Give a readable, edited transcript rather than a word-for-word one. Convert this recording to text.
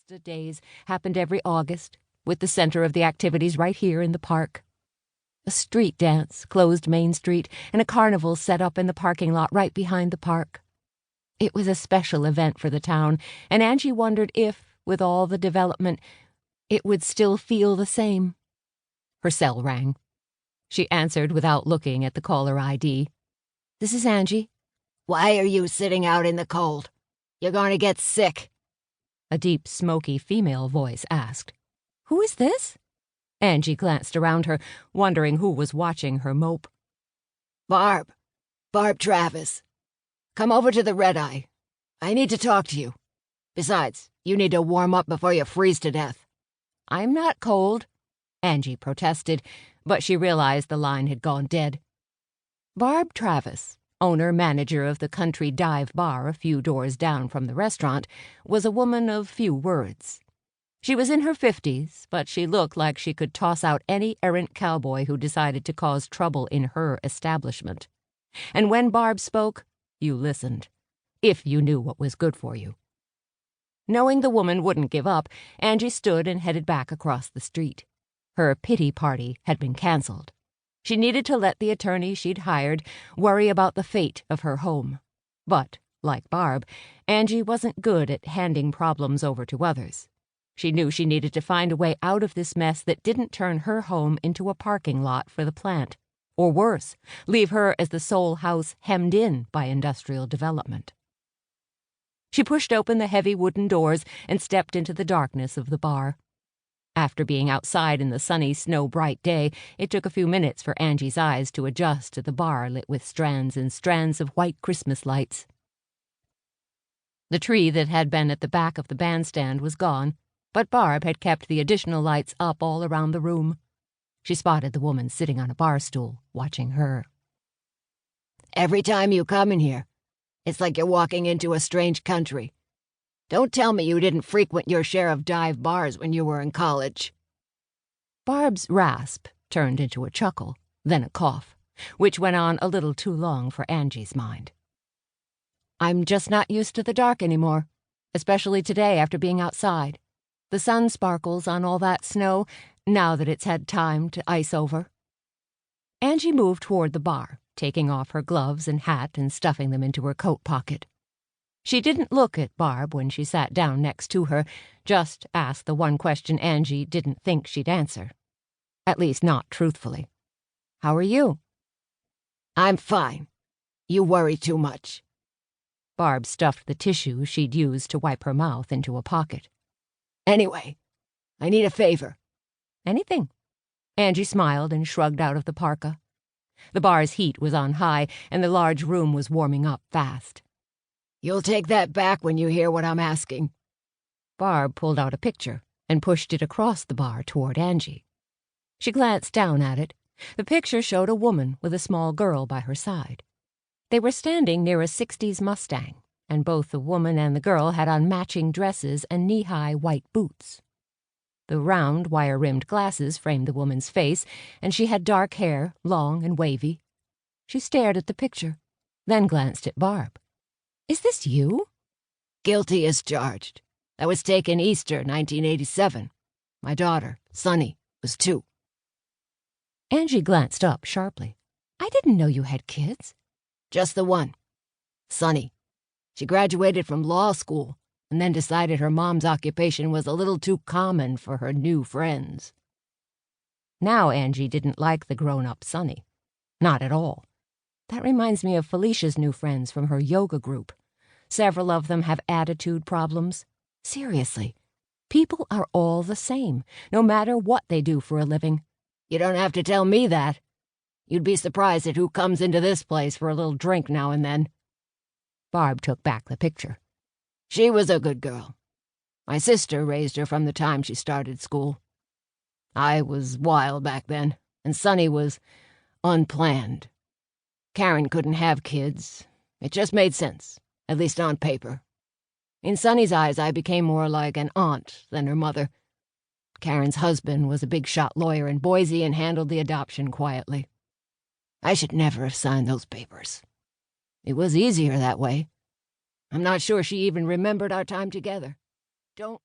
Fiesta days happened every August, with the center of the activities right here in the park. A street dance closed Main Street, and a carnival set up in the parking lot right behind the park. It was a special event for the town, and Angie wondered if, with all the development, it would still feel the same. Her cell rang. She answered without looking at the caller ID. "This is Angie." "Why are you sitting out in the cold? You're going to get sick," a deep, smoky female voice asked. "Who is this?" Angie glanced around her, wondering who was watching her mope. "Barb Travis. Come over to the Red Eye. I need to talk to you. Besides, you need to warm up before you freeze to death." "I'm not cold," Angie protested, but she realized the line had gone dead. Barb Travis, owner-manager of the country dive bar a few doors down from the restaurant, was a woman of few words. She was in her 50s, but she looked like she could toss out any errant cowboy who decided to cause trouble in her establishment. And when Barb spoke, you listened, if you knew what was good for you. Knowing the woman wouldn't give up, Angie stood and headed back across the street. Her pity party had been canceled. She needed to let the attorney she'd hired worry about the fate of her home. But, like Barb, Angie wasn't good at handing problems over to others. She knew she needed to find a way out of this mess that didn't turn her home into a parking lot for the plant. Or worse, leave her as the sole house hemmed in by industrial development. She pushed open the heavy wooden doors and stepped into the darkness of the bar. After being outside in the sunny, snow-bright day, it took a few minutes for Angie's eyes to adjust to the bar lit with strands and strands of white Christmas lights. The tree that had been at the back of the bandstand was gone, but Barb had kept the additional lights up all around the room. She spotted the woman sitting on a bar stool, watching her. "Every time you come in here, it's like you're walking into a strange country. Don't tell me you didn't frequent your share of dive bars when you were in college." Barb's rasp turned into a chuckle, then a cough, which went on a little too long for Angie's mind. "I'm just not used to the dark anymore, especially today after being outside. The sun sparkles on all that snow now that it's had time to ice over." Angie moved toward the bar, taking off her gloves and hat and stuffing them into her coat pocket. She didn't look at Barb when she sat down next to her, just asked the one question Angie didn't think she'd answer. At least not truthfully. "How are you?" "I'm fine. You worry too much." Barb stuffed the tissue she'd used to wipe her mouth into a pocket. "Anyway, I need a favor." "Anything." Angie smiled and shrugged out of the parka. The bar's heat was on high, and the large room was warming up fast. "You'll take that back when you hear what I'm asking." Barb pulled out a picture and pushed it across the bar toward Angie. She glanced down at it. The picture showed a woman with a small girl by her side. They were standing near a 60s Mustang, and both the woman and the girl had on matching dresses and knee-high white boots. The round, wire-rimmed glasses framed the woman's face, and she had dark hair, long and wavy. She stared at the picture, then glanced at Barb. "Is this you?" "Guilty as charged. I was taken Easter 1987. My daughter, Sunny, was 2. Angie glanced up sharply. "I didn't know you had kids." "Just the one. Sunny. She graduated from law school and then decided her mom's occupation was a little too common for her new friends." Now Angie didn't like the grown-up Sunny. Not at all. That reminds me of Felicia's new friends from her yoga group. Several of them have attitude problems. Seriously, people are all the same, no matter what they do for a living. "You don't have to tell me that. You'd be surprised at who comes into this place for a little drink now and then." Barb took back the picture. "She was a good girl. My sister raised her from the time she started school. I was wild back then, and Sunny was unplanned. Karen couldn't have kids. It just made sense, at least on paper. In Sunny's eyes, I became more like an aunt than her mother. Karen's husband was a big-shot lawyer in Boise and handled the adoption quietly. I should never have signed those papers. It was easier that way. I'm not sure she even remembered our time together. Don't